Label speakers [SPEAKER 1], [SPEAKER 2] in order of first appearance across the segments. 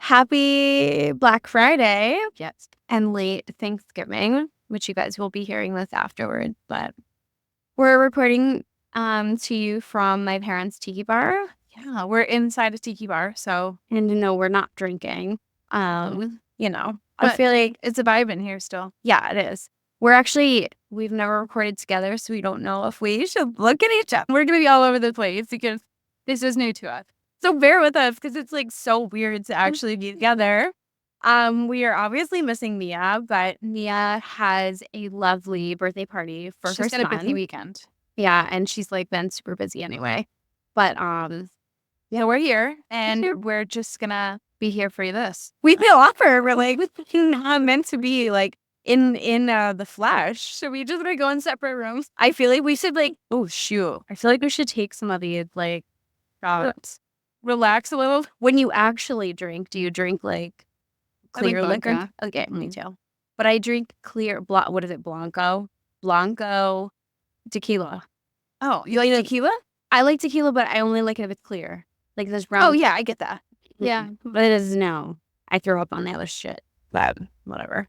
[SPEAKER 1] Happy Black Friday
[SPEAKER 2] Yes.
[SPEAKER 1] and late Thanksgiving, which you guys will be hearing this afterward. But we're recording to you from my parents' tiki bar.
[SPEAKER 2] Yeah, we're inside a tiki bar, so
[SPEAKER 1] And no, we're not drinking. You know, I
[SPEAKER 2] but
[SPEAKER 1] feel like,
[SPEAKER 2] it's a vibe in here still.
[SPEAKER 1] yeah, it is. We've never recorded together, so we don't know if we should look at each other.
[SPEAKER 2] We're gonna be all over the place because this is new to us.
[SPEAKER 1] So bear with us because it's like so weird to actually be together. We are obviously missing Mia, but Mia has a lovely birthday party for her
[SPEAKER 2] She's got a
[SPEAKER 1] son.
[SPEAKER 2] busy weekend.
[SPEAKER 1] Yeah, and she's like been super busy anyway. But
[SPEAKER 2] Yeah, we're here and we're just gonna be here for this.
[SPEAKER 1] we feel awkward. We're like not meant to be like in the flesh.
[SPEAKER 2] So we just gonna go in separate rooms.
[SPEAKER 1] I feel like we should like I feel like we should take some of these like shots.
[SPEAKER 2] Relax a little.
[SPEAKER 1] When you actually drink, do you drink like clear liquor?
[SPEAKER 2] vodka.
[SPEAKER 1] Okay, me too. But I drink clear, what is it, Blanco tequila.
[SPEAKER 2] Oh, you like tequila?
[SPEAKER 1] I like tequila, but I only like it if it's clear. Like this brown.
[SPEAKER 2] Oh yeah, I get that.
[SPEAKER 1] Yeah, but it is no. I throw up on the other shit. But whatever.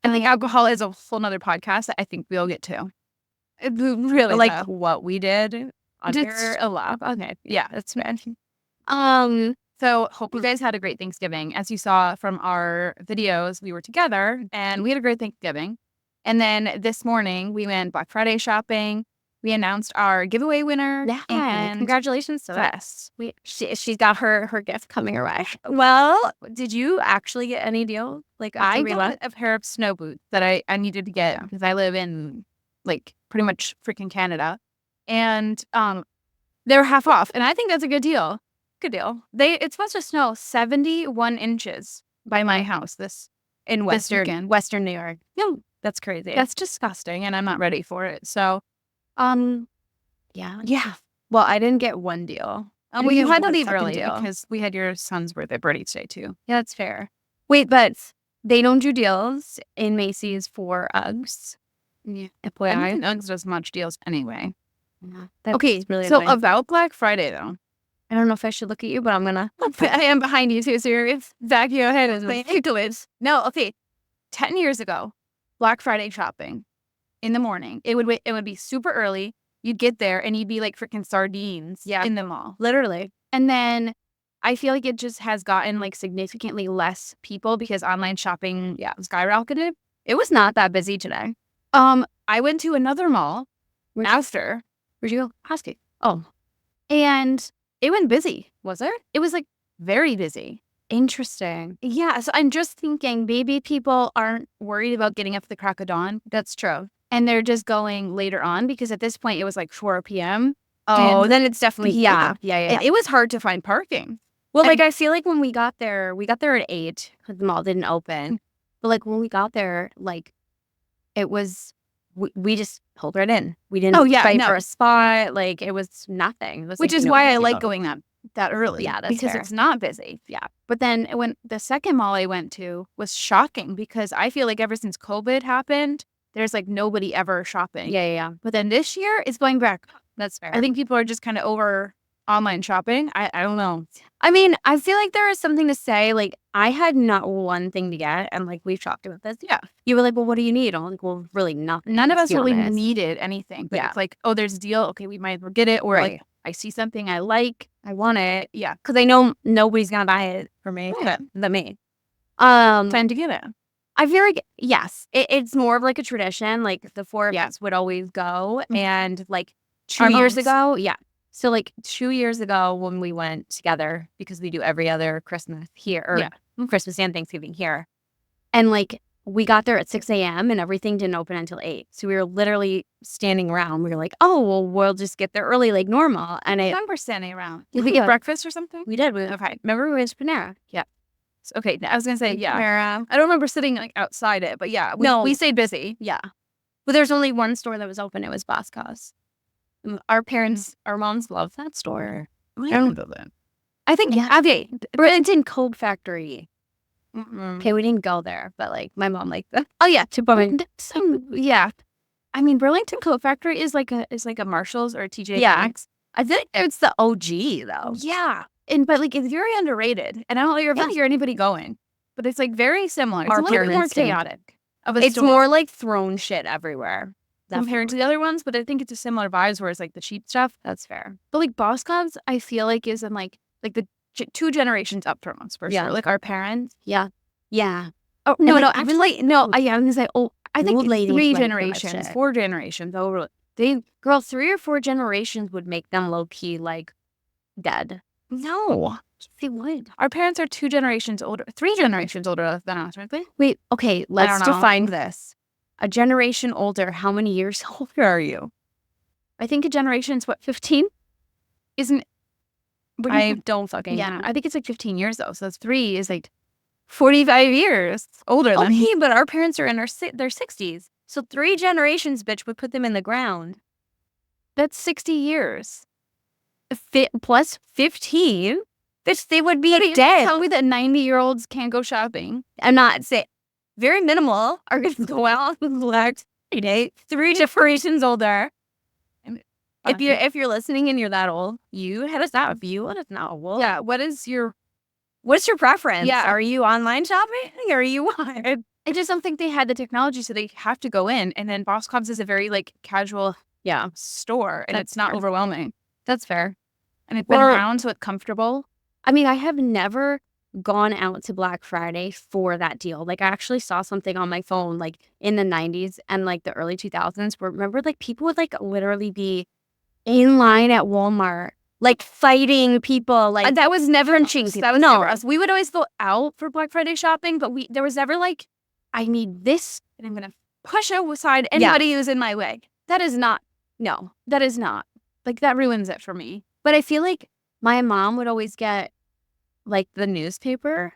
[SPEAKER 2] I think alcohol is a whole nother podcast that I think we'll get to. It really
[SPEAKER 1] Like
[SPEAKER 2] tough.
[SPEAKER 1] what we did under
[SPEAKER 2] Just-
[SPEAKER 1] a lap. Okay.
[SPEAKER 2] Yeah, that's bad.
[SPEAKER 1] Um,
[SPEAKER 2] So hope you guys had a great Thanksgiving. As you saw from our videos, we were together and we had a great Thanksgiving. And then this morning we went Black Friday shopping. We announced our giveaway winner.
[SPEAKER 1] yeah.
[SPEAKER 2] And
[SPEAKER 1] Congratulations to us.
[SPEAKER 2] yes.
[SPEAKER 1] She's got her gift coming her way. Well, did you actually get any deal? Like
[SPEAKER 2] I
[SPEAKER 1] after we
[SPEAKER 2] got
[SPEAKER 1] left?
[SPEAKER 2] a pair of snow boots that I needed to get because I live in like pretty much freaking Canada. And they're half off. And I think that's a good deal. Good deal. It's supposed to snow 71 inches by my house this weekend.
[SPEAKER 1] Western New York.
[SPEAKER 2] Yeah,
[SPEAKER 1] That's crazy.
[SPEAKER 2] that's disgusting and I'm not ready for it. So
[SPEAKER 1] Yeah.
[SPEAKER 2] yeah.
[SPEAKER 1] Well, I didn't get one deal.
[SPEAKER 2] Well, you had to
[SPEAKER 1] one
[SPEAKER 2] leave
[SPEAKER 1] second
[SPEAKER 2] early
[SPEAKER 1] deal.
[SPEAKER 2] because we had your son's birthday today too.
[SPEAKER 1] Yeah, that's fair. Wait, but they don't do deals in Macy's for Uggs.
[SPEAKER 2] Yeah. I
[SPEAKER 1] FYI.
[SPEAKER 2] don't think Uggs does much deals anyway.
[SPEAKER 1] That's
[SPEAKER 2] Okay,
[SPEAKER 1] really
[SPEAKER 2] so
[SPEAKER 1] annoying.
[SPEAKER 2] about Black Friday though.
[SPEAKER 1] I don't know if I should look at you, but I'm gonna.
[SPEAKER 2] I am behind you too, so you're back of your head is ridiculous. No, okay. 10 years ago, Black Friday shopping in the morning. It would be super early. You'd get there and you'd be like freaking sardines in the mall.
[SPEAKER 1] Literally.
[SPEAKER 2] And then I feel like it just has gotten like significantly less people because online shopping skyrocketed.
[SPEAKER 1] It was not that busy today.
[SPEAKER 2] I went to another mall after.
[SPEAKER 1] Where'd you go?
[SPEAKER 2] Husky.
[SPEAKER 1] Oh,
[SPEAKER 2] And
[SPEAKER 1] it went busy.
[SPEAKER 2] was there? It was like very busy.
[SPEAKER 1] Interesting.
[SPEAKER 2] Yeah, so I'm just thinking maybe people aren't worried about getting up at the crack of dawn.
[SPEAKER 1] That's true.
[SPEAKER 2] And they're just going later on because at this point it was like 4 p.m.
[SPEAKER 1] Oh,
[SPEAKER 2] And
[SPEAKER 1] then it's definitely
[SPEAKER 2] yeah.
[SPEAKER 1] yeah.
[SPEAKER 2] It was hard to find parking.
[SPEAKER 1] Well,
[SPEAKER 2] And-
[SPEAKER 1] like I feel like when we got there at 8 because the mall didn't open. But like when we got there, like it was we just pulled right in. We didn't fight for a spot. Like it was nothing. It was
[SPEAKER 2] Which
[SPEAKER 1] like,
[SPEAKER 2] is
[SPEAKER 1] no
[SPEAKER 2] why
[SPEAKER 1] big
[SPEAKER 2] I like
[SPEAKER 1] deal.
[SPEAKER 2] going that early.
[SPEAKER 1] Yeah, that's
[SPEAKER 2] because
[SPEAKER 1] fair.
[SPEAKER 2] it's not busy.
[SPEAKER 1] Yeah.
[SPEAKER 2] But then when the second mall I went to was shocking because I feel like ever since COVID happened, there's like nobody ever shopping.
[SPEAKER 1] Yeah.
[SPEAKER 2] But then this year it's going back.
[SPEAKER 1] That's fair.
[SPEAKER 2] I think people are just kind of over online shopping. I don't know.
[SPEAKER 1] I mean, I feel like there is something to say. Like, I had not one thing to get, and like we've talked about this.
[SPEAKER 2] Yeah.
[SPEAKER 1] You were like, "Well, what do you need?" I'm like, "Well, really nothing."
[SPEAKER 2] None of
[SPEAKER 1] to
[SPEAKER 2] us
[SPEAKER 1] be
[SPEAKER 2] really
[SPEAKER 1] honest.
[SPEAKER 2] needed anything. But
[SPEAKER 1] Yeah.
[SPEAKER 2] it's like, oh, there's a deal. Okay, we might as well get it. Or
[SPEAKER 1] Right.
[SPEAKER 2] like I see something I like.
[SPEAKER 1] I want it
[SPEAKER 2] Yeah.
[SPEAKER 1] because I know nobody's gonna buy it for me.
[SPEAKER 2] Yeah.
[SPEAKER 1] Than me.
[SPEAKER 2] Time to get it.
[SPEAKER 1] I feel like it's more of like a tradition. Like the four of
[SPEAKER 2] Yeah.
[SPEAKER 1] us would always go,
[SPEAKER 2] Mhm.
[SPEAKER 1] and like
[SPEAKER 2] Our
[SPEAKER 1] 2 years
[SPEAKER 2] moms.
[SPEAKER 1] ago, So like 2 years ago when we went together because we do every other Christmas here or
[SPEAKER 2] Yeah.
[SPEAKER 1] Christmas and Thanksgiving here, and like we got there at 6 a.m. and everything didn't open until 8. So we were literally standing around. We were like, "Oh well, we'll just get there early like normal." And
[SPEAKER 2] I remember standing around.
[SPEAKER 1] Yeah.
[SPEAKER 2] Did we eat breakfast or something?
[SPEAKER 1] we did.
[SPEAKER 2] Okay.
[SPEAKER 1] Remember we went to Panera? Yeah.
[SPEAKER 2] Okay. I was gonna say yeah.
[SPEAKER 1] Panera.
[SPEAKER 2] I don't remember sitting like outside it, but yeah,
[SPEAKER 1] No.
[SPEAKER 2] we stayed busy.
[SPEAKER 1] Yeah. But there's only one store that was open. It was Boscos. Our moms love that store.
[SPEAKER 2] I
[SPEAKER 1] don't
[SPEAKER 2] know that.
[SPEAKER 1] I think, okay, Burlington Coke Factory.
[SPEAKER 2] Mm-mm.
[SPEAKER 1] Okay, we didn't go there, but like my mom liked that.
[SPEAKER 2] Oh yeah,
[SPEAKER 1] Yeah.
[SPEAKER 2] I mean, Burlington Coat Factory is like a Marshalls or a TJ
[SPEAKER 1] Yeah.
[SPEAKER 2] Maxx.
[SPEAKER 1] I think it's the OG though.
[SPEAKER 2] Yeah, but like it's very underrated. And I don't ever hear anybody going, but it's like very similar. It's a little bit more chaotic.
[SPEAKER 1] It's more like thrown shit everywhere
[SPEAKER 2] compared to the other ones, but I think it's a similar vibes where it's like the cheap stuff.
[SPEAKER 1] That's fair.
[SPEAKER 2] But like Boss Cubs, I feel like is in like the 2 generations up from us for sure. Like our parents.
[SPEAKER 1] Yeah.
[SPEAKER 2] Oh no, no, actually no. I was gonna say, I think 3 generations, 4 generations over.
[SPEAKER 1] 3 or 4 generations would make them low key like dead.
[SPEAKER 2] No,
[SPEAKER 1] they would.
[SPEAKER 2] Our parents are 2 generations older, 3 generations older than us, right?
[SPEAKER 1] Wait, okay, let's define this. A generation older, how many years older are you?
[SPEAKER 2] I think a generation's 15? Isn't
[SPEAKER 1] I don't fucking know.
[SPEAKER 2] I think it's like 15 years though. So that's 3 is like 45 years older than me.
[SPEAKER 1] But our parents are in their 60s. So 3 generations, bitch, would put them in the ground.
[SPEAKER 2] That's 60 years.
[SPEAKER 1] Plus 15? Bitch, they would be dead.
[SPEAKER 2] Tell me that 90-year-olds can't go shopping.
[SPEAKER 1] I'm not saying. Very minimal are going to go out and collect 3 generations older. If you're listening and you're that old, you hit us up. If you let us know. Well,
[SPEAKER 2] yeah. What's your
[SPEAKER 1] preference?
[SPEAKER 2] Yeah.
[SPEAKER 1] Are you online shopping? Or are you what?
[SPEAKER 2] I just don't think they had the technology, so they have to go in. And then Boss Cubs is a very like casual store, and it's not overwhelming.
[SPEAKER 1] That's fair.
[SPEAKER 2] And it's been around, so it's comfortable.
[SPEAKER 1] I mean, I have never gone out to Black Friday for that deal. Like, I actually saw something on my phone, like, in the 90s and, like, the early 2000s, where, remember, like, people would, like, literally be in line at Walmart, like, fighting people, like,
[SPEAKER 2] that was never
[SPEAKER 1] punching people.
[SPEAKER 2] That was never us. We would always go out for Black Friday shopping, but there was never, like, I need this, and I'm going to push aside anybody who's in my way. That is not. Like, that ruins it for me.
[SPEAKER 1] But I feel like my mom would always get, like, the newspaper.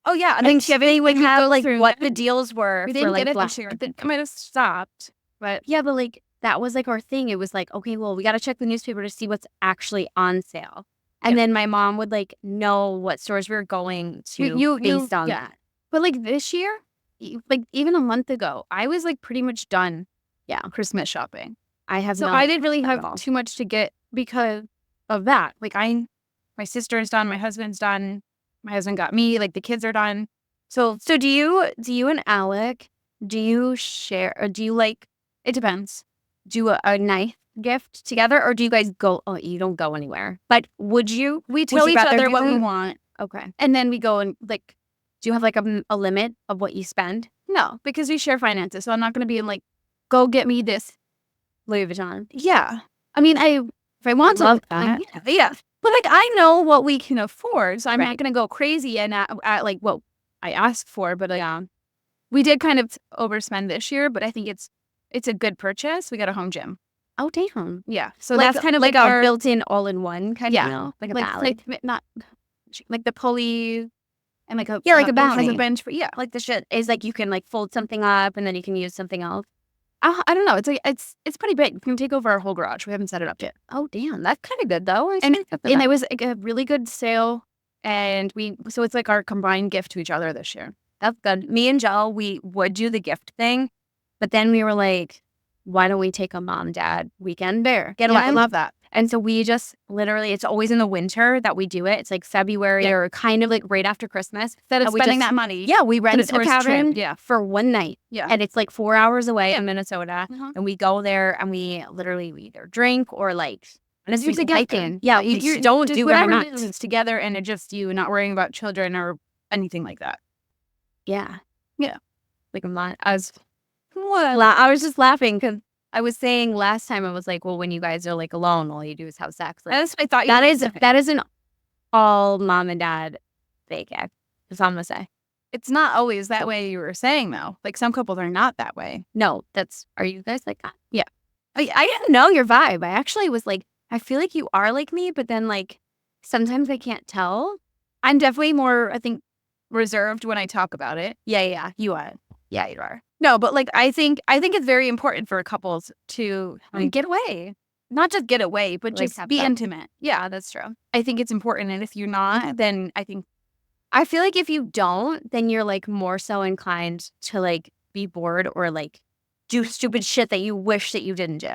[SPEAKER 2] Oh, yeah.
[SPEAKER 1] And then they would have, like, what the deals were.
[SPEAKER 2] We didn't get it this year. It might have stopped. But
[SPEAKER 1] yeah, but, like, that was, like, our thing. It was like, okay, well, we got to check the newspaper to see what's actually on sale. And then my mom would, like, know what stores we were going to based on that.
[SPEAKER 2] But, like, this year, like, even a month ago, I was, like, pretty much done Christmas shopping.
[SPEAKER 1] I
[SPEAKER 2] didn't really have too much to get because of that. Like, my sister's done, my husband's done, my husband got me, like, the kids are done.
[SPEAKER 1] So do you and Alec, do you share, or do you, like,
[SPEAKER 2] it depends,
[SPEAKER 1] do a nice gift together, or do you guys go, you don't go anywhere, but would you?
[SPEAKER 2] We tell each other what we want.
[SPEAKER 1] Okay.
[SPEAKER 2] And then we go and, like,
[SPEAKER 1] do you have, like, a limit of what you spend?
[SPEAKER 2] No, because we share finances, so I'm not going to be in, like, go get me this
[SPEAKER 1] Louis Vuitton.
[SPEAKER 2] Yeah. I mean, if I want
[SPEAKER 1] love that.
[SPEAKER 2] Yeah. But, like, I know what we can afford, so I'm not going to go crazy and at like, what I asked for. But, we did kind of overspend this year, but I think it's a good purchase. We got a home gym.
[SPEAKER 1] Oh, damn.
[SPEAKER 2] Yeah. So
[SPEAKER 1] like,
[SPEAKER 2] that's kind of
[SPEAKER 1] like our built-in all-in-one kind of, like a ballet.
[SPEAKER 2] Like, not, like the pulley and, like,
[SPEAKER 1] like a ballet.
[SPEAKER 2] Like a bench for,
[SPEAKER 1] like the shit is, like, you can, like, fold something up and then you can use something else.
[SPEAKER 2] I don't know. It's like it's pretty big. You can take over our whole garage. We haven't set it up yet.
[SPEAKER 1] Oh, damn. That's kind of good, though.
[SPEAKER 2] And it was, like, a really good sale. And so it's, like, our combined gift to each other this year.
[SPEAKER 1] That's good. Me and Jill, we would do the gift thing. But then we were like, why don't we take a mom-dad weekend bear?
[SPEAKER 2] I love that.
[SPEAKER 1] And so we just literally, it's always in the winter that we do it. It's like February or kind of like right after Christmas.
[SPEAKER 2] Instead of spending that money.
[SPEAKER 1] Yeah, we rent a cabin
[SPEAKER 2] for
[SPEAKER 1] one night.
[SPEAKER 2] Yeah.
[SPEAKER 1] And it's like 4 hours away in Minnesota. And we go there and we either drink or like,
[SPEAKER 2] and it's usually hiking.
[SPEAKER 1] Yeah, you don't do
[SPEAKER 2] whatever business together, and it's just you not worrying about children or anything like that.
[SPEAKER 1] Yeah.
[SPEAKER 2] Yeah.
[SPEAKER 1] Like I was just laughing because I was saying last time, I was like, well, when you guys are like alone, all you do is have sex. Like,
[SPEAKER 2] that's what I thought.
[SPEAKER 1] That is an all mom and dad fake act. That's all I'm gonna say.
[SPEAKER 2] It's not always that way. You were saying though, like some couples are not that way.
[SPEAKER 1] No, are you guys like that?
[SPEAKER 2] Yeah.
[SPEAKER 1] I didn't know your vibe. I actually was like, I feel like you are like me, but then like sometimes I can't tell.
[SPEAKER 2] I'm definitely more, I think, reserved when I talk about it.
[SPEAKER 1] Yeah, you are.
[SPEAKER 2] Yeah, you are. No, but like I think it's very important for couples to get away. Not just get away, but
[SPEAKER 1] like
[SPEAKER 2] just be intimate.
[SPEAKER 1] Yeah, that's true.
[SPEAKER 2] I think it's important. And if you're not, then
[SPEAKER 1] I feel like if you don't, then you're like more so inclined to like be bored or like do stupid shit that you wish that you didn't do.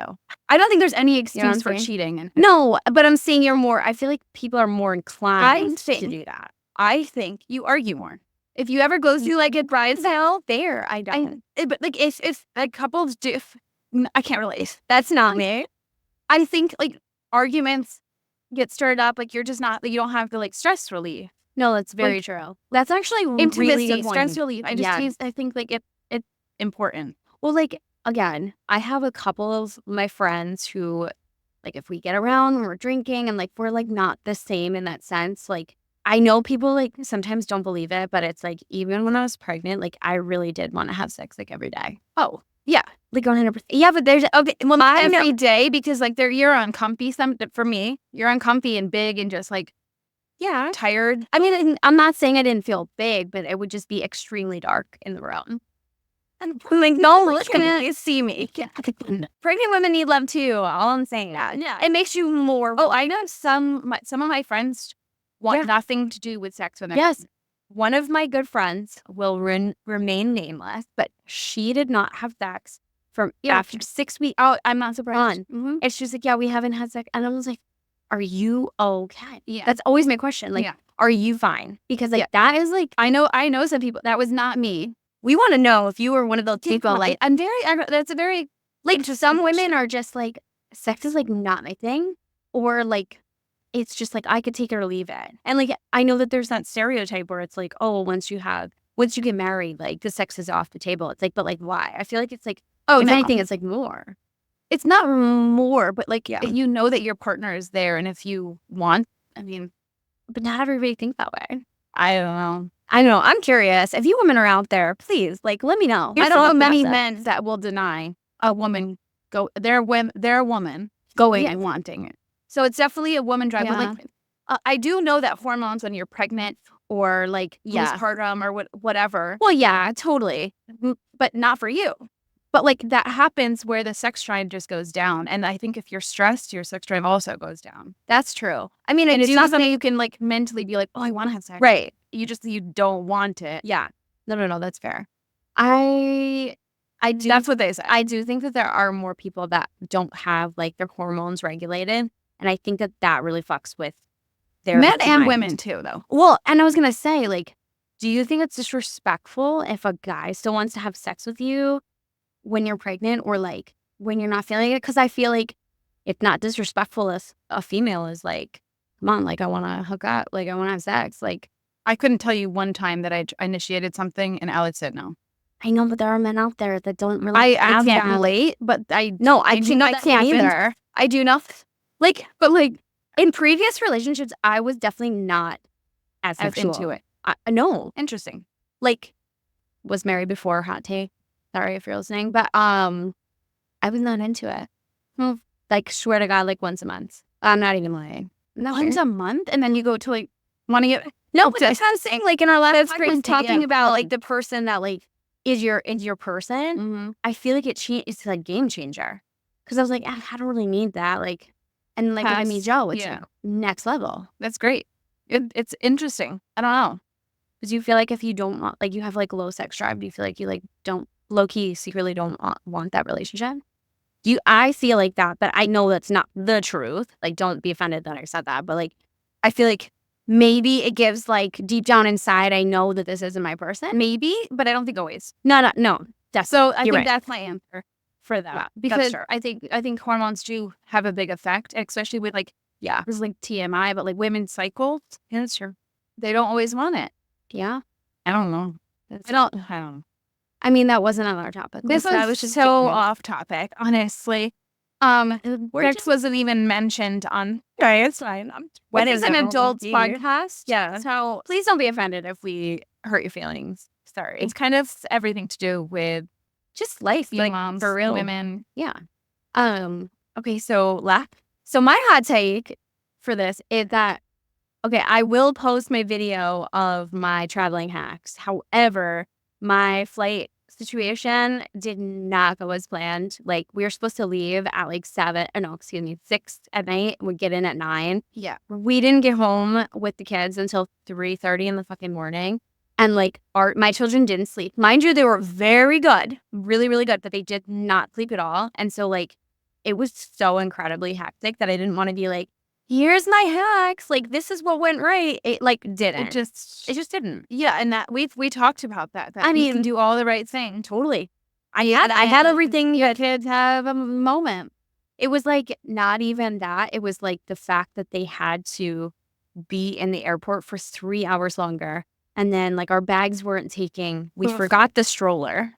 [SPEAKER 2] I don't think there's any excuse for cheating.
[SPEAKER 1] No, but I'm saying I feel like people are more inclined to do that.
[SPEAKER 2] I think you argue more. If you ever go through like a bridezale,
[SPEAKER 1] fair, I don't.
[SPEAKER 2] But like if like couples do, I can't relate.
[SPEAKER 1] That's not me.
[SPEAKER 2] I think like arguments get stirred up, like you're just not, like, you don't have the like stress relief.
[SPEAKER 1] No, that's very true. That's actually really good
[SPEAKER 2] stress relief. I think like it's important.
[SPEAKER 1] Well, like, again, I have a couple of my friends who, like, if we get around and we're drinking and, like, we're, like, not the same in that sense, like, I know people, like, sometimes don't believe it, but it's, like, even when I was pregnant, like, I really did want to have sex, like, every day.
[SPEAKER 2] Oh, yeah.
[SPEAKER 1] Like, 100%. Yeah, but there's, okay, well,
[SPEAKER 2] not every day, because, like, you're uncomfy. For me, you're uncomfy and big and just, like, tired.
[SPEAKER 1] I mean, I'm not saying I didn't feel big, but it would just be extremely dark in the room.
[SPEAKER 2] And like, no one's gonna see me.
[SPEAKER 1] Pregnant women need love too. All I'm saying.
[SPEAKER 2] Yeah.
[SPEAKER 1] It makes you more.
[SPEAKER 2] Oh, I know some of my friends want nothing to do with sex with them.
[SPEAKER 1] Yes. One of my good friends will remain nameless, but she did not have sex from after 6 weeks.
[SPEAKER 2] Oh, I'm not surprised.
[SPEAKER 1] Mm-hmm. And she's like, yeah, we haven't had sex. And I was like, are you okay? Yeah. That's always my question. Like, are you fine? Because like that is like,
[SPEAKER 2] I know some people. That was not me.
[SPEAKER 1] We want to know if you were one of those people. Like,
[SPEAKER 2] that's a very,
[SPEAKER 1] like, some women are just like, sex is like not my thing, or like, it's just like I could take it or leave it. And like, I know that there's that stereotype where it's like, oh, once you get married, like the sex is off the table. It's like, but like, why? I feel like it's like, if anything, it's like more.
[SPEAKER 2] It's not more, but like, you know that your partner is there, and if you want, I mean,
[SPEAKER 1] but not everybody thinks that way.
[SPEAKER 2] I don't know.
[SPEAKER 1] I'm curious. If you women are out there, please, like, let me know.
[SPEAKER 2] I don't know many men that will deny a woman they're a woman going and wanting it. So it's definitely a woman drive.
[SPEAKER 1] Yeah.
[SPEAKER 2] Like, I do know that hormones when you're pregnant or like postpartum or whatever.
[SPEAKER 1] Well, yeah, totally.
[SPEAKER 2] But not for you. But like that happens where the sex drive just goes down. And I think if you're stressed, your sex drive also goes down.
[SPEAKER 1] That's true. I mean,
[SPEAKER 2] it's not something you can like mentally be like, oh, I want to have sex.
[SPEAKER 1] Right.
[SPEAKER 2] You don't want it.
[SPEAKER 1] Yeah. No, that's fair. I do.
[SPEAKER 2] That's what they say.
[SPEAKER 1] I do think that there are more people that don't have like their hormones regulated. And I think that really fucks with their
[SPEAKER 2] men and women too, though.
[SPEAKER 1] Well, and I was going to say, like, do you think it's disrespectful if a guy still wants to have sex with you when you're pregnant, or like when you're not feeling it? Because I feel like it's not disrespectful if a female is like, come on, like, I want to hook up, like, I want to have sex. Like,
[SPEAKER 2] I couldn't tell you one time that I initiated something and Alex said no.
[SPEAKER 1] I know, but there are men out there that don't really.
[SPEAKER 2] I can't relate, but I
[SPEAKER 1] can't either.
[SPEAKER 2] I do not.
[SPEAKER 1] Like, but like in previous relationships, I was definitely not as
[SPEAKER 2] into it.
[SPEAKER 1] No,
[SPEAKER 2] interesting.
[SPEAKER 1] Like, was married before. Hot take. Sorry if you're listening, but I was not into it. Like, swear to God, like once a month. I'm not even lying.
[SPEAKER 2] Once a month, and then you go to like wanting it.
[SPEAKER 1] No, but that's what I'm saying. Like in our last podcast, talking about like the person that like is your person.
[SPEAKER 2] Mm-hmm.
[SPEAKER 1] I feel like it's like game changer, because I was like, I don't really need that. Like, and like when I meet Joe, it's like next level.
[SPEAKER 2] That's great. It's interesting. I don't know.
[SPEAKER 1] Do you feel like if you don't want, like, you have like low sex drive, do you feel like you like don't low key secretly don't want that relationship? I feel like that, but I know that's not the truth. Like, don't be offended that I said that, but like, I feel like maybe it gives like deep down inside, I know that this isn't my person.
[SPEAKER 2] Maybe, but I don't think always.
[SPEAKER 1] No.
[SPEAKER 2] So I think that's my answer for that.
[SPEAKER 1] Yeah,
[SPEAKER 2] because I think hormones do have a big effect, especially with like, this is like TMI, but like women's cycles.
[SPEAKER 1] Yeah, that's true.
[SPEAKER 2] They don't always want it.
[SPEAKER 1] Yeah.
[SPEAKER 2] I don't know. I don't know.
[SPEAKER 1] I mean, that wasn't on our topic.
[SPEAKER 2] That was just so off topic, honestly. Sex wasn't even mentioned on.
[SPEAKER 1] Okay, it's fine.
[SPEAKER 2] It's an adults podcast.
[SPEAKER 1] Yeah.
[SPEAKER 2] So
[SPEAKER 1] please don't be offended if we hurt your feelings. Sorry.
[SPEAKER 2] It's kind of everything to do with
[SPEAKER 1] just life,
[SPEAKER 2] being
[SPEAKER 1] like
[SPEAKER 2] moms,
[SPEAKER 1] for real
[SPEAKER 2] women.
[SPEAKER 1] Yeah. Okay. So my hot take for this is that, okay, I will post my video of my traveling hacks. However, my flight situation did not go as planned. Like, we were supposed to leave at like 6 at night. We'd get in at 9.
[SPEAKER 2] Yeah.
[SPEAKER 1] We didn't get home with the kids until 3:30 in the fucking morning. And like my children didn't sleep. Mind you, they were very good, really, really good, but they did not sleep at all. And so like it was so incredibly hectic that I didn't want to be like, here's my hacks. Like this is what went right. It like didn't. It just didn't.
[SPEAKER 2] Yeah, and that we talked about that. That I mean, you can do all the right things.
[SPEAKER 1] Totally. I had everything. You kids have a moment. It was like not even that. It was like the fact that they had to be in the airport for 3 hours longer. And then like our bags weren't taking. We forgot the stroller.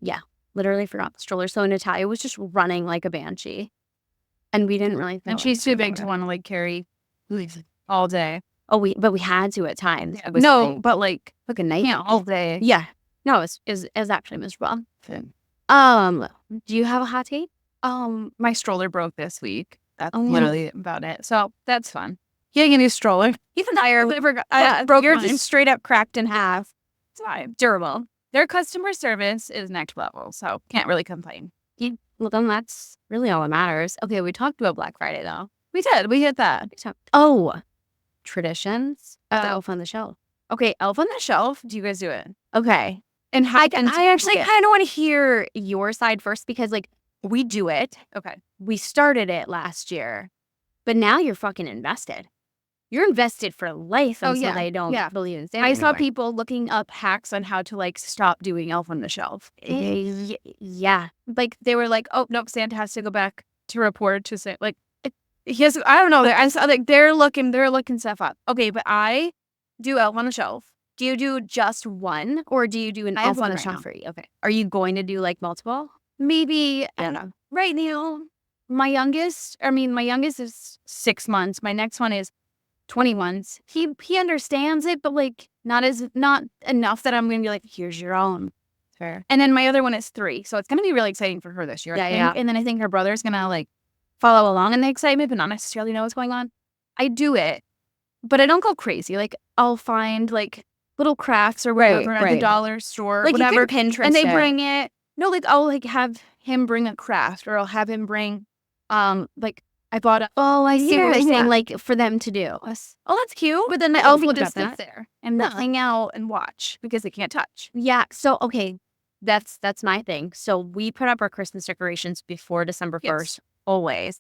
[SPEAKER 1] Yeah, literally forgot the stroller. So Natalia was just running like a banshee. And we didn't really.
[SPEAKER 2] And she's too big to want to like carry all day.
[SPEAKER 1] Oh, but we had to at times.
[SPEAKER 2] Yeah, no, but like
[SPEAKER 1] a night.
[SPEAKER 2] Yeah, all day.
[SPEAKER 1] Yeah. No, it was actually miserable. Do you have a hot take?
[SPEAKER 2] My stroller broke this week. That's literally about it. So that's fun. Getting a new stroller.
[SPEAKER 1] Even I broke yours just straight up cracked in half.
[SPEAKER 2] It's fine.
[SPEAKER 1] Durable.
[SPEAKER 2] Their customer service is next level, so can't really complain.
[SPEAKER 1] Well, then that's really all that matters. Okay, we talked about Black Friday though.
[SPEAKER 2] We did. We hit that.
[SPEAKER 1] Traditions. The Elf on the Shelf.
[SPEAKER 2] Okay, Elf on the Shelf. Do you guys do it?
[SPEAKER 1] Okay.
[SPEAKER 2] And how?
[SPEAKER 1] I actually kind of want to hear your side first because like we do it.
[SPEAKER 2] Okay.
[SPEAKER 1] We started it last year, but now you're fucking invested. You're invested for life until they don't believe in Santa
[SPEAKER 2] I saw people looking up hacks on how to like stop doing Elf on the Shelf.
[SPEAKER 1] Yeah.
[SPEAKER 2] Like they were like, oh nope, Santa has to go back to report to say like he has. I don't know. I saw like they're looking stuff up. Okay, but I do Elf on the Shelf.
[SPEAKER 1] Do you do just one or do you do an Elf on the Shelf? Okay. Are you going to do like multiple?
[SPEAKER 2] Maybe I don't know. Right now, my youngest is 6 months. My next one is 20 months. He understands it, but like not enough that I'm gonna be like, here's your own.
[SPEAKER 1] Fair.
[SPEAKER 2] And then my other one is 3, so it's gonna be really exciting for her this year.
[SPEAKER 1] Yeah.
[SPEAKER 2] And then I think her brother's gonna like follow along in the excitement, but not necessarily know what's going on. I do it, but I don't go crazy. Like I'll find like little crafts or whatever at the dollar store,
[SPEAKER 1] like
[SPEAKER 2] whatever.
[SPEAKER 1] You can Pinterest
[SPEAKER 2] and they bring it. No, like I'll like have him bring a craft, or I'll have him bring, like I bought a.
[SPEAKER 1] Oh, I see what you're saying. Like for them to do.
[SPEAKER 2] Oh, that's cute. But then the elf will just sit there and hang out and watch because they can't touch.
[SPEAKER 1] Yeah. So okay, that's my thing. So we put up our Christmas decorations before December 1st. Always.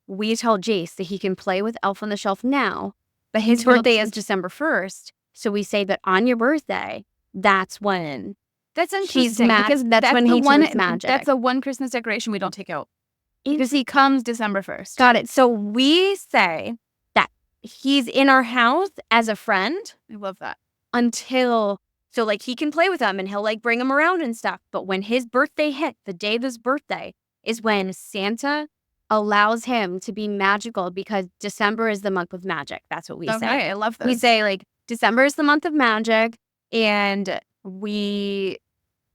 [SPEAKER 1] We tell Jace that he can play with Elf on the Shelf now, but his birthday is December 1st. So we say that on your birthday, that's when.
[SPEAKER 2] That's interesting because that's when he turns magic. That's the one Christmas decoration we don't take out. Because he comes December 1st.
[SPEAKER 1] Got it. So we say that he's in our house as a friend.
[SPEAKER 2] I love that.
[SPEAKER 1] So like he can play with them and he'll like bring them around and stuff. But when his birthday hit, the day of his birthday is when Santa allows him to be magical because December is the month of magic. That's what we say.
[SPEAKER 2] Okay, I love that.
[SPEAKER 1] We say like December is the month of magic and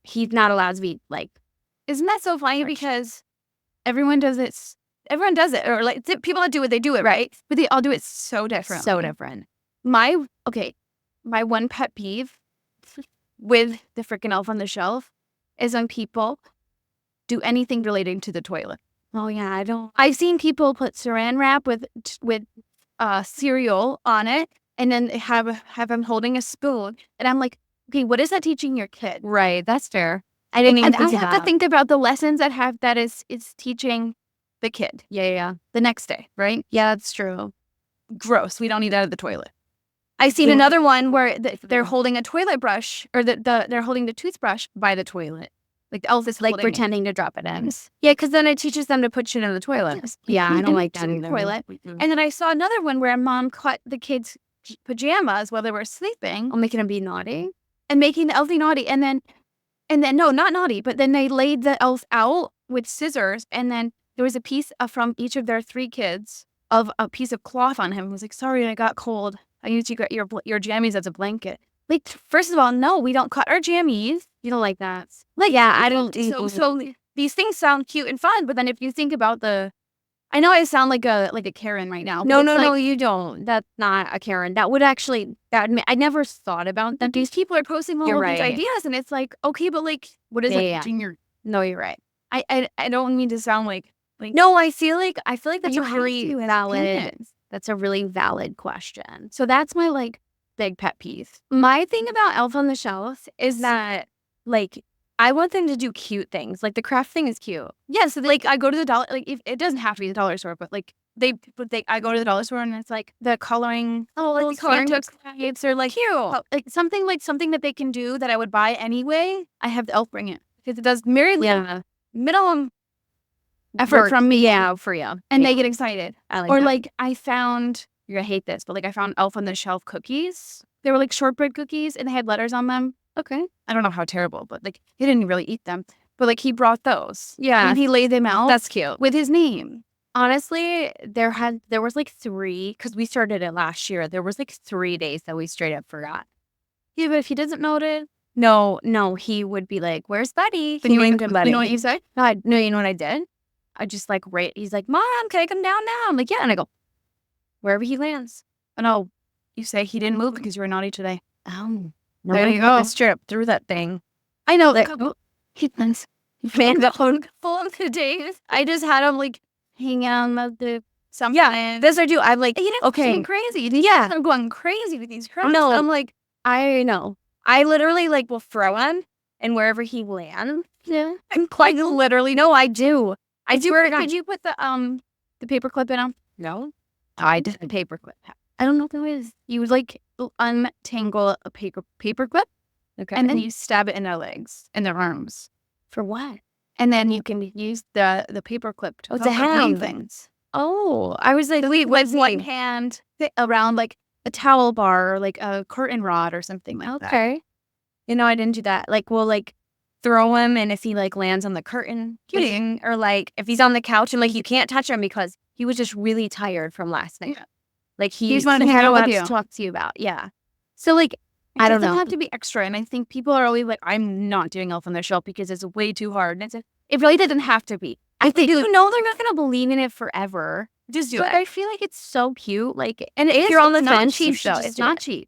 [SPEAKER 1] he's not allowed to be like.
[SPEAKER 2] Isn't that so funny? Because everyone does it. Everyone does it. Or like people that do it, they do it, right? But they all do it so different.
[SPEAKER 1] So different.
[SPEAKER 2] My one pet peeve with the freaking Elf on the Shelf is when people do anything relating to the toilet.
[SPEAKER 1] Oh yeah,
[SPEAKER 2] I've seen people put saran wrap with cereal on it and then have him holding a spoon. And I'm like, okay, what is that teaching your kid?
[SPEAKER 1] Right, that's fair.
[SPEAKER 2] I have to think about the lessons that is teaching the kid.
[SPEAKER 1] Yeah.
[SPEAKER 2] The next day, right?
[SPEAKER 1] Yeah, that's true.
[SPEAKER 2] Gross. We don't eat out of the toilet. I've seen another one where they're holding a toilet brush or they're holding the toothbrush by the toilet. Like the elf is
[SPEAKER 1] like pretending to drop it in.
[SPEAKER 2] Yeah, because then it teaches them to put shit in the toilet.
[SPEAKER 1] Yeah, I don't like that in the toilet.
[SPEAKER 2] And then I saw another one where a mom cut the kids' pajamas while they were sleeping.
[SPEAKER 1] Making them be naughty.
[SPEAKER 2] And making the elf be naughty. And then no, not naughty, but then they laid the elf out with scissors. And then there was a piece from each of their 3 kids of a piece of cloth on him. It was like, sorry, I got cold. I used your jammies as a blanket. Like, first of all, no, we don't cut our jammies.
[SPEAKER 1] You don't like that.
[SPEAKER 2] Like, yeah, I don't. So these things sound cute and fun, but then if you think about I know I sound like a Karen right now.
[SPEAKER 1] No, you don't. That's not a Karen. I never thought about that.
[SPEAKER 2] These people are posting all these ideas, and it's like, okay, but like, what is it?
[SPEAKER 1] No, you're right.
[SPEAKER 2] I don't mean to sound like.
[SPEAKER 1] No, I feel like that's a really valid. That's a really valid question. So that's my big pet peeve. My thing about Elf on the Shelf is that, like, I want them to do cute things. Like, the craft thing is cute.
[SPEAKER 2] Yeah, so like I go to the dollar, like if it doesn't have to be the dollar store, but like I go to the dollar store and it's like the coloring,
[SPEAKER 1] like the coloring books.
[SPEAKER 2] They're like cute, like something that they can do that I would buy anyway. I have the Elf bring it because it does minimum effort from me,
[SPEAKER 1] for you,
[SPEAKER 2] and they get excited.
[SPEAKER 1] I like
[SPEAKER 2] or
[SPEAKER 1] that.
[SPEAKER 2] like I found, you're gonna hate this, but like I found Elf on the Shelf cookies. They were like shortbread cookies and they had letters on them.
[SPEAKER 1] Okay.
[SPEAKER 2] I don't know how terrible, but like he didn't really eat them. But like he brought those.
[SPEAKER 1] Yeah.
[SPEAKER 2] And he laid them out.
[SPEAKER 1] That's cute.
[SPEAKER 2] With his name.
[SPEAKER 1] Honestly, there was like 3, because we started it last year. There was like 3 days that we straight up forgot.
[SPEAKER 2] Yeah, but if he doesn't notice,
[SPEAKER 1] no, he would be like, "Where's Buddy?"
[SPEAKER 2] Then you named him Buddy. You know what you say?
[SPEAKER 1] No, you know what I did? I just like he's like, "Mom, can I come down now?" I'm like, "Yeah," and I go, wherever he lands.
[SPEAKER 2] And you say he didn't move because you were naughty today.
[SPEAKER 1] Oh.
[SPEAKER 2] No, there you go.
[SPEAKER 1] Strip through that thing.
[SPEAKER 2] I know that.
[SPEAKER 1] He man the whole full of the days. I just had him like hang on the something.
[SPEAKER 2] Yeah,
[SPEAKER 1] this I do. I'm like,
[SPEAKER 2] okay, crazy.
[SPEAKER 1] Yeah,
[SPEAKER 2] I'm going crazy with these crafts.
[SPEAKER 1] No,
[SPEAKER 2] I'm like,
[SPEAKER 1] I know. I literally like will throw him, and wherever he lands,
[SPEAKER 2] I'm quite literally.
[SPEAKER 1] No, I do.
[SPEAKER 2] Did you put the paper clip in him?
[SPEAKER 1] No, I did a paper clip. I don't know what that is.
[SPEAKER 2] You would like untangle a paper clip,
[SPEAKER 1] okay,
[SPEAKER 2] and then you stab it in their legs and their arms.
[SPEAKER 1] For what?
[SPEAKER 2] And then you can use the paper clip to
[SPEAKER 1] hang
[SPEAKER 2] things.
[SPEAKER 1] Oh, I was like,
[SPEAKER 2] with one hand around like a towel bar or like a curtain rod or something like that.
[SPEAKER 1] Okay. I didn't do that. Like, we'll like throw him, and if he like lands on the curtain, or like if he's on the couch and like you can't touch him because he was just really tired from last night. Yeah. Like he's
[SPEAKER 2] wanted to
[SPEAKER 1] talk to you about. Yeah. So like, I don't know.
[SPEAKER 2] It doesn't have to be extra. And I think people are always like, I'm not doing Elf on the Shelf because it's way too hard. And it really doesn't have to be.
[SPEAKER 1] If they do, they're not going to believe in it forever.
[SPEAKER 2] Just do it.
[SPEAKER 1] I feel like it's so cute. Like, and if you're on the fence,
[SPEAKER 2] it's not cheap.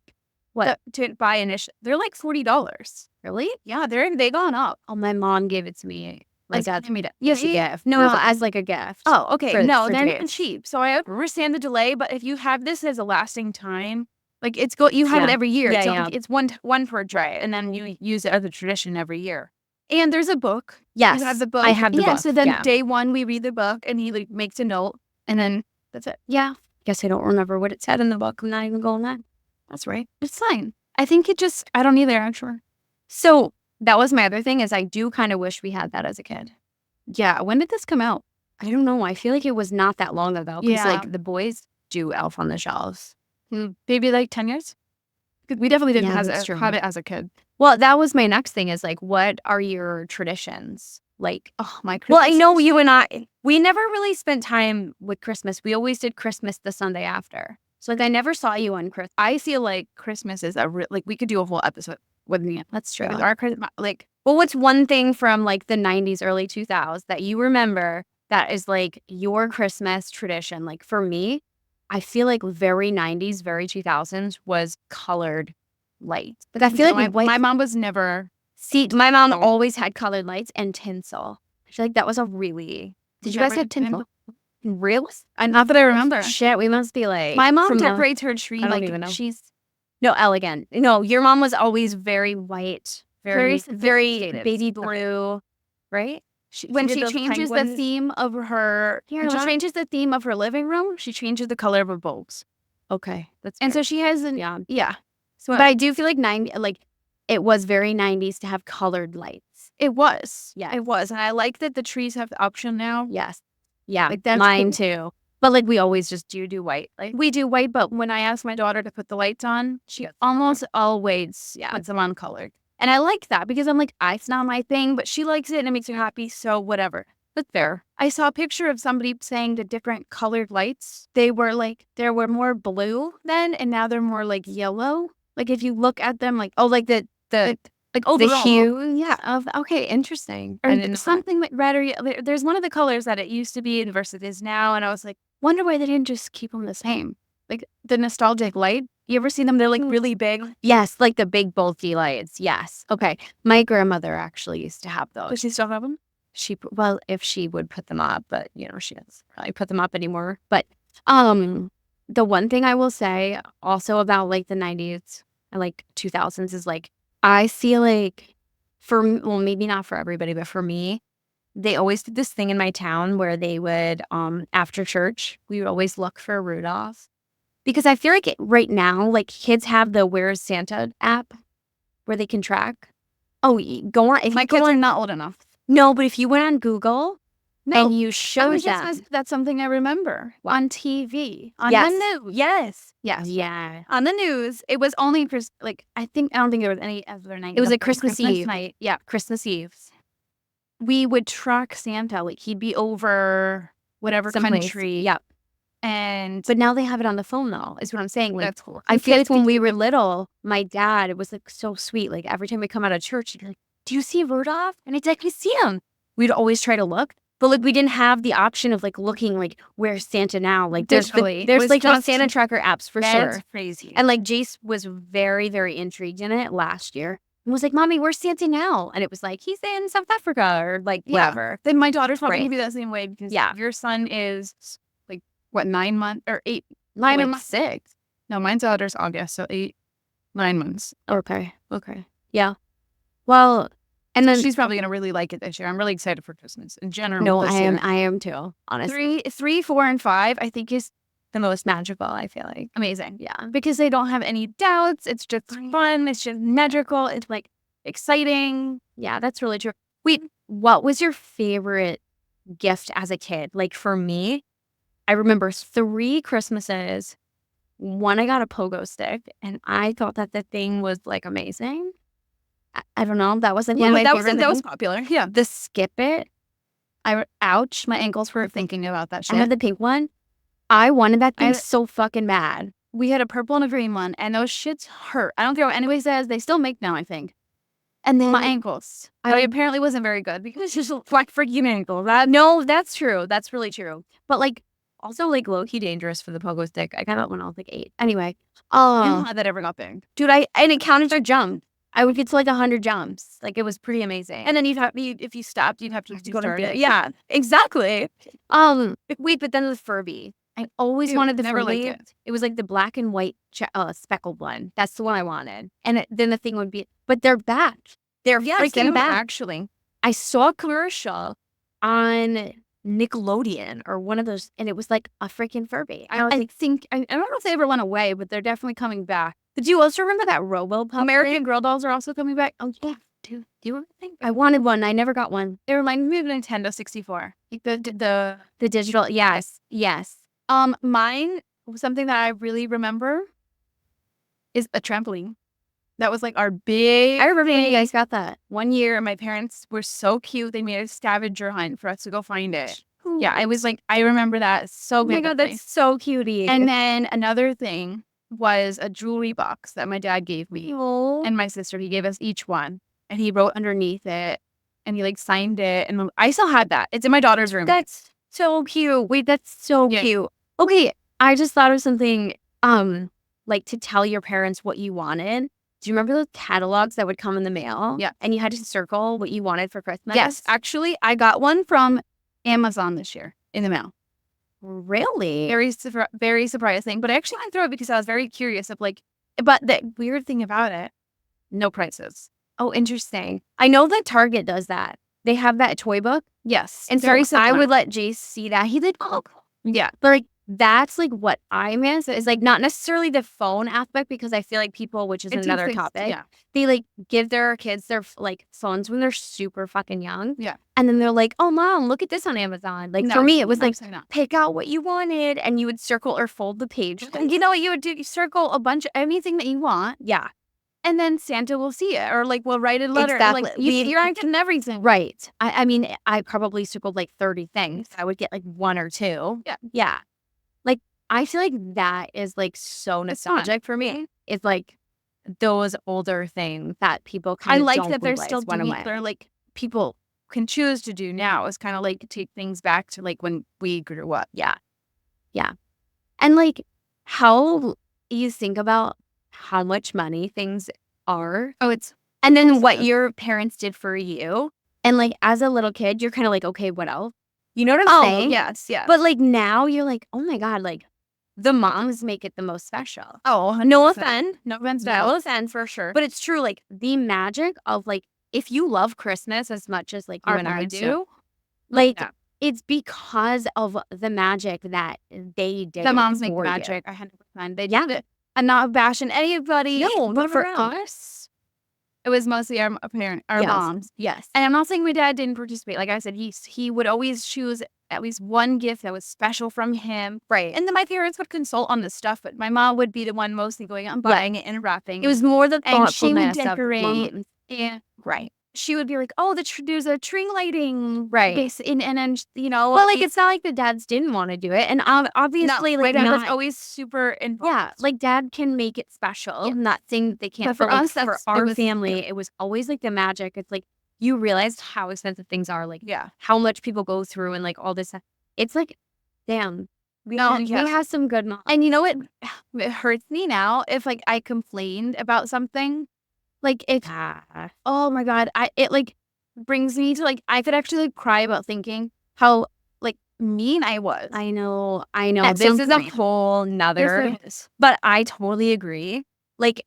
[SPEAKER 1] What?
[SPEAKER 2] To buy initial, they're like $40.
[SPEAKER 1] Really?
[SPEAKER 2] Yeah, they gone up.
[SPEAKER 1] Oh, my mom gave it to me.
[SPEAKER 2] Like as a
[SPEAKER 1] gift. No, as like a gift.
[SPEAKER 2] Oh, okay. Then it's cheap. So I understand the delay, but if you have this as a lasting time, like you have it every year.
[SPEAKER 1] Yeah,
[SPEAKER 2] it's one per tray, and then you use it as a tradition every year. And there's a book.
[SPEAKER 1] Yes,
[SPEAKER 2] you have the book.
[SPEAKER 1] I have the book.
[SPEAKER 2] So then day 1 we read the book, and he like makes a note, and then that's it.
[SPEAKER 1] Yeah. Guess I don't remember what it said in the book. I'm not even going that.
[SPEAKER 2] That's right. It's fine. I think I don't either. I'm sure.
[SPEAKER 1] So that was my other thing, is I do kind of wish we had that as a kid.
[SPEAKER 2] Yeah. When did this come out?
[SPEAKER 1] I don't know. I feel like it was not that long ago. Because like the boys do Elf on the Shelves.
[SPEAKER 2] Maybe like 10 years? Because we definitely didn't have it as a kid.
[SPEAKER 1] Well, that was my next thing, is like, what are your traditions? Like,
[SPEAKER 2] my Christmas.
[SPEAKER 1] Well, I know you and I, we never really spent time with Christmas. We always did Christmas the Sunday after. So like, I never saw you on Christmas.
[SPEAKER 2] I feel like Christmas is like, we could do a whole episode with me.
[SPEAKER 1] That's true.
[SPEAKER 2] Our Christmas, like,
[SPEAKER 1] well, what's one thing from like the 90s, early 2000s that you remember that is like your Christmas tradition? Like for me, I feel like very 90s, very 2000s was colored lights. But I feel like
[SPEAKER 2] my mom was never.
[SPEAKER 1] See, my mom always had colored lights and tinsel. I feel like that was a really. Did you guys have tinsel? Real?
[SPEAKER 2] Not that I remember.
[SPEAKER 1] Shit, we must be like.
[SPEAKER 2] My mom decorates her tree.
[SPEAKER 1] I don't even know. She's elegant. No, your mom was always very white, very baby blue, right?
[SPEAKER 2] When she changes the theme of her, changes the theme of her living room, she changes the color of her bulbs.
[SPEAKER 1] Okay,
[SPEAKER 2] so she has
[SPEAKER 1] yeah. So, but I do feel like it was very 90s to have colored lights.
[SPEAKER 2] It was,
[SPEAKER 1] yeah,
[SPEAKER 2] it was, and I like that the trees have the option now.
[SPEAKER 1] Yes, yeah,
[SPEAKER 2] like that's
[SPEAKER 1] mine too. But like we always just do white. Like
[SPEAKER 2] we do white, but when I ask my daughter to put the lights on, she almost always puts them on colored. And I like that because I'm like, it's not my thing, but she likes it and it makes her happy, so whatever. That's fair. I saw a picture of somebody saying the different colored lights. They were more blue then, and now they're more like yellow. Like if you look at them, like
[SPEAKER 1] the hue,
[SPEAKER 2] okay, interesting.
[SPEAKER 1] Or
[SPEAKER 2] something like red or yellow. There's one of the colors that it used to be versus it is now, and I was like, wonder why they didn't just keep them the same. Like the nostalgic light. You ever see them? They're like really big.
[SPEAKER 1] Yes, like the big bulky lights. Yes. Okay. My grandmother actually used to have those.
[SPEAKER 2] Does she still have them?
[SPEAKER 1] If she would put them up, but she doesn't probably put them up anymore. But the one thing I will say also about like the 90s and like 2000s is like, I see like well, maybe not for everybody, but for me, they always did this thing in my town where they would, after church, we would always look for Rudolph. Because I feel like right now, like kids have the Where's Santa app where they can track. Oh, go on.
[SPEAKER 2] My kids are not old enough.
[SPEAKER 1] No, but if you went on Google and you showed them.
[SPEAKER 2] That's something I remember. On TV. On
[SPEAKER 1] Yes.
[SPEAKER 2] the news. Yes.
[SPEAKER 1] Yes. Yeah.
[SPEAKER 2] On the news. It was only, like, I don't think there was any other night.
[SPEAKER 1] It was like Christmas Eve.
[SPEAKER 2] Night. Yeah, Christmas Eve. We would track Santa. Like, he'd be over whatever country.
[SPEAKER 1] Yeah. But now they have it on the phone, though, is what I'm saying. Like,
[SPEAKER 2] that's cool.
[SPEAKER 1] I feel like when we were little, my dad, it was like so sweet. Like every time we come out of church, he'd be like, "Do you see Rudolph?" And it's like, "I see him." We'd always try to look, but like we didn't have the option of like looking like where's Santa now. Like there's like the Santa tracker apps for sure.
[SPEAKER 2] That's crazy.
[SPEAKER 1] And like Jace was very, very intrigued in it last year. And was like, "Mommy, where's Santa now?" And it was like, he's in South Africa or like whatever.
[SPEAKER 2] Then my daughter's probably gonna be the same way because your son is like what 9 months or 8
[SPEAKER 1] months 6.
[SPEAKER 2] No, mine's daughter's August, so 9 months.
[SPEAKER 1] Okay. Yeah. Well, and then
[SPEAKER 2] she's probably gonna really like it this year. I'm really excited for Christmas in general.
[SPEAKER 1] No, I am too. Honestly,
[SPEAKER 2] 3, 4, and 5, I think is
[SPEAKER 1] the most magical. I feel like
[SPEAKER 2] amazing.
[SPEAKER 1] Yeah,
[SPEAKER 2] because they don't have any doubts. It's just fun. It's just magical. It's like exciting.
[SPEAKER 1] Yeah, that's really true. Wait, what was your favorite gift as a kid? Like for me, I remember 3 Christmases. One, I got a pogo stick, and I thought that the thing was like amazing. I don't know. That was like one of my favorite things.
[SPEAKER 2] That was popular. Yeah.
[SPEAKER 1] The Skip It.
[SPEAKER 2] Ouch, my ankles were thinking about that shit.
[SPEAKER 1] I had the pink one. I wanted that thing so fucking bad.
[SPEAKER 2] We had a purple and a green one, and those shits hurt. I don't care what anybody says. They still make now, I think.
[SPEAKER 1] And then
[SPEAKER 2] my ankles. I apparently wasn't very good because it's just
[SPEAKER 1] like freaking ankle. No, that's true. That's really true. But like also like low key dangerous for the pogo stick. I got it when I was like 8. Anyway,
[SPEAKER 2] I don't know how that ever got big,
[SPEAKER 1] dude. And it counted our jump. I would get to like 100 jumps. Like it was pretty amazing.
[SPEAKER 2] And then if you stopped, you'd have to go to it.
[SPEAKER 1] Yeah, exactly. Wait, but then the Furby. I always wanted the Furby. It was like the black and white speckled one. That's the one I wanted. And then the thing would be, but they're back. They're freaking back.
[SPEAKER 2] Actually,
[SPEAKER 1] I saw a commercial on Nickelodeon or one of those, and it was like a freaking Furby.
[SPEAKER 2] I don't know if they ever went away, but they're definitely coming back.
[SPEAKER 1] Did you also remember that RoboPup?
[SPEAKER 2] American Girl dolls are also coming back. Oh yeah,
[SPEAKER 1] do you think I wanted one? I never got one.
[SPEAKER 2] It reminded me of Nintendo 64. Like the
[SPEAKER 1] digital. Yes.
[SPEAKER 2] Mine, something that I really remember is a trampoline. That was like our big.
[SPEAKER 1] I remember when you guys got that.
[SPEAKER 2] One year, my parents were so cute. They made a scavenger hunt for us to go find it. Yeah, I was like, I remember that so vividly.
[SPEAKER 1] Oh my God, that's so cutie.
[SPEAKER 2] And then another thing was a jewelry box that my dad gave me and my sister. He gave us each one, and he wrote underneath it, and he like signed it, and I still had that. It's in my daughter's room.
[SPEAKER 1] That's so cute. Wait, that's so cute. Okay, I just thought of something. Like to tell your parents what you wanted. Do you remember those catalogs that would come in the mail?
[SPEAKER 2] Yeah,
[SPEAKER 1] and you had to circle what you wanted for Christmas.
[SPEAKER 2] Yes, actually, I got one from Amazon this year in the mail.
[SPEAKER 1] Really?
[SPEAKER 2] Very surprising. But I actually went through it because I was very curious of like, but the weird thing about it, no prices.
[SPEAKER 1] Oh, interesting. I know that Target does that. They have that toy book.
[SPEAKER 2] Yes.
[SPEAKER 1] And so I would let Jace see that. He'd like, oh,
[SPEAKER 2] yeah.
[SPEAKER 1] But like, that's like what I miss is like not necessarily the phone aspect because I feel like people, which is another topic, they like give their kids their like phones when they're super fucking young.
[SPEAKER 2] Yeah.
[SPEAKER 1] And then they're like, oh, Mom, look at this on Amazon. Like for me, it was like, pick out what you wanted and you would circle or fold the page.
[SPEAKER 2] You know what you would do? You circle a bunch of anything that you want.
[SPEAKER 1] Yeah.
[SPEAKER 2] And then Santa will see it or like we'll write a letter.
[SPEAKER 1] Exactly.
[SPEAKER 2] Like you're acting everything.
[SPEAKER 1] Right. I mean, I probably circled like 30 things. I would get like 1 or 2.
[SPEAKER 2] Yeah.
[SPEAKER 1] Yeah. Like, I feel like that is like so nostalgic for me. It's like those older things that people kind of
[SPEAKER 2] I like that they're still doing it. They're like people can choose to do now. It's kind of like take things back to like when we grew up.
[SPEAKER 1] Yeah. Yeah. And like how you think about how much money things are. And then what your parents did for you. And like as a little kid, you're kind of like, okay, what else? You know what I'm saying?
[SPEAKER 2] Yes.
[SPEAKER 1] But like now you're like, oh my God, like the moms make it the most special.
[SPEAKER 2] Oh,
[SPEAKER 1] no offense.
[SPEAKER 2] No offense.
[SPEAKER 1] No offense for sure. But it's true. Like the magic of like, if you love Christmas as much as like you and I do, like it's because of the magic that they did.
[SPEAKER 2] The moms make magic. 100%. They did it. I'm not bashing anybody.
[SPEAKER 1] No,
[SPEAKER 2] but for us, it was mostly our moms.
[SPEAKER 1] Yes.
[SPEAKER 2] And I'm not saying my dad didn't participate. Like I said, he would always choose at least one gift that was special from him.
[SPEAKER 1] Right.
[SPEAKER 2] And then my parents would consult on the stuff, but my mom would be the one mostly going out and buying it and wrapping.
[SPEAKER 1] It was more the thoughtfulness.
[SPEAKER 2] And she would decorate.
[SPEAKER 1] Yeah.
[SPEAKER 2] Right. She would be like, oh, there's a tree lighting.
[SPEAKER 1] Right.
[SPEAKER 2] And then, you know.
[SPEAKER 1] Well, like, it's not like the dads didn't want to do it. And obviously,
[SPEAKER 2] no,
[SPEAKER 1] like,
[SPEAKER 2] my dad was always super involved.
[SPEAKER 1] Yeah, like, dad can make it special. Yeah. I'm not saying that they can't.
[SPEAKER 2] But for us,
[SPEAKER 1] for our family, it was always, like, the magic. It's, like, you realized how expensive things are. Like, how much people go through and, like, all this stuff. It's, like, damn. We have some good moms.
[SPEAKER 2] And you know what? It hurts me now if, like, I complained about something. Like, if, oh, my God, it, like, brings me to, like, I could actually like, cry about thinking how like mean I was.
[SPEAKER 1] I know. This is a whole nother. But I totally agree. Like,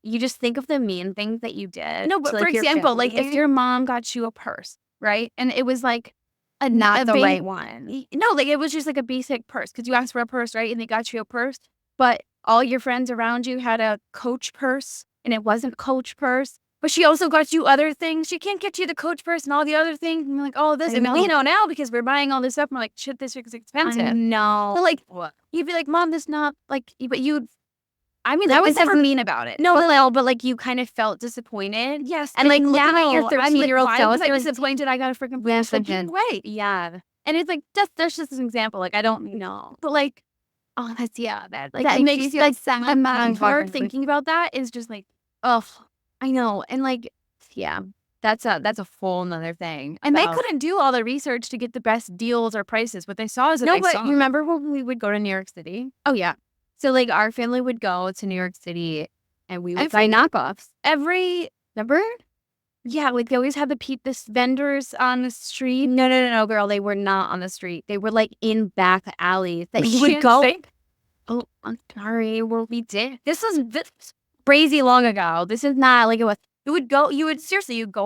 [SPEAKER 1] you just think of the mean things that you did.
[SPEAKER 2] No, but for example, like if your mom got you a purse, right, and it was like
[SPEAKER 1] not the right one.
[SPEAKER 2] No, like it was just like a basic purse because you asked for a purse, right, and they got you a purse, but all your friends around you had a Coach purse, and it wasn't Coach purse. But she also got you other things. She can't get you the Coach purse and all the other things. And you're like, oh, this. And you know now because we're buying all this stuff. And we're like, shit, this is expensive.
[SPEAKER 1] No.
[SPEAKER 2] But like, what? You'd be like, Mom, this not like, but you'd. I mean, I was never mean about it.
[SPEAKER 1] No, but like you kind of felt disappointed.
[SPEAKER 2] Yes.
[SPEAKER 1] And like now your 13-year-old
[SPEAKER 2] self was disappointed. I got a freaking purse.
[SPEAKER 1] Wait. Yeah.
[SPEAKER 2] And it's like, that's just an example. Like, I don't know. But like, oh, that's, that. Like,
[SPEAKER 1] that makes you like
[SPEAKER 2] sad. Hard thinking about that is just like, oh.
[SPEAKER 1] I know. And like, yeah, that's a full nother thing.
[SPEAKER 2] And they couldn't do all the research to get the best deals or prices. What they saw is
[SPEAKER 1] remember when we would go to New York City?
[SPEAKER 2] Oh, yeah.
[SPEAKER 1] So like our family would go to New York City and we would buy knockoffs. Remember?
[SPEAKER 2] Yeah, like they always had the vendors on the street.
[SPEAKER 1] No, girl. They were not on the street. They were like in back alleys that you would go. Oh, I'm sorry. Well, we did.
[SPEAKER 2] This was
[SPEAKER 1] crazy long ago. This is not like it was.
[SPEAKER 2] You'd go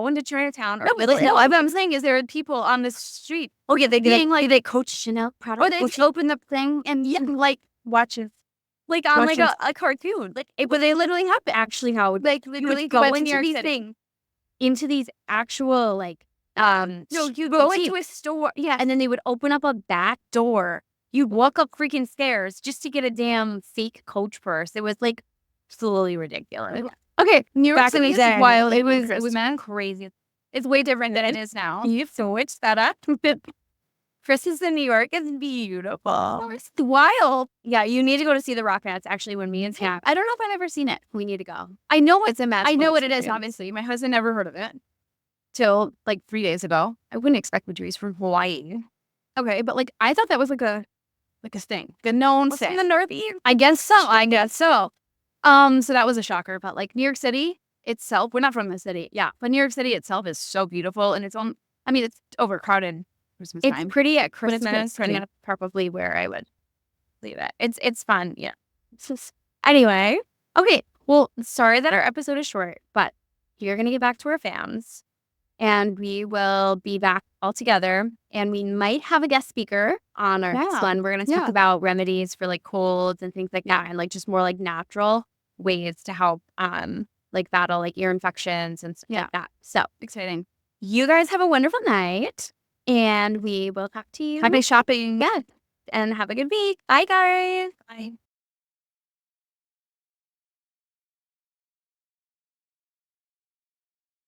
[SPEAKER 2] into Chinatown. What I'm saying is there are people on the street.
[SPEAKER 1] Oh yeah,
[SPEAKER 2] they Coach Chanel product. Or they open the thing and like watches. Like on like a cartoon. Like
[SPEAKER 1] but they literally have actually how
[SPEAKER 2] like literally go into these things.
[SPEAKER 1] Into these actual like
[SPEAKER 2] no, you go into a store.
[SPEAKER 1] Yeah. And then they would open up a back door. You'd walk up freaking stairs just to get a damn fake Coach purse. It was like absolutely ridiculous.
[SPEAKER 2] Okay, New York City is wild.
[SPEAKER 1] It was crazy.
[SPEAKER 2] It's way different than it is now.
[SPEAKER 1] You've switched that up. Christmas in New York is beautiful.
[SPEAKER 2] Oh, it's wild.
[SPEAKER 1] Yeah, you need to go to see the Rock Band. It's actually when me and Sam.
[SPEAKER 2] I don't know if I've ever seen it.
[SPEAKER 1] We need to go.
[SPEAKER 2] I know it's a mess. I know what it is, obviously. My husband never heard of it till like 3 days ago.
[SPEAKER 1] I wouldn't expect Patrice from Hawaii.
[SPEAKER 2] Okay, but like I thought that was like a thing. The known thing.
[SPEAKER 1] In the Northeast?
[SPEAKER 2] I guess so. So that was a shocker. But like New York City itself, we're not from the city. Yeah. But New York City itself is so beautiful and it's overcrowded Christmas time.
[SPEAKER 1] It's pretty at Christmas.
[SPEAKER 2] It's pretty. Probably where I would leave it. It's fun. Yeah.
[SPEAKER 1] Anyway. Okay. Well, sorry that our episode is short, but you're going to get back to our fans and we will be back all together and we might have a guest speaker on our next one. We're going to talk about remedies for like colds and things like that and like just more like natural ways to help like battle like ear infections and stuff like that. So
[SPEAKER 2] exciting.
[SPEAKER 1] You guys have a wonderful night and we will talk to you.
[SPEAKER 2] Happy shopping.
[SPEAKER 1] Yeah. And have a good week. Bye, guys.
[SPEAKER 2] Bye.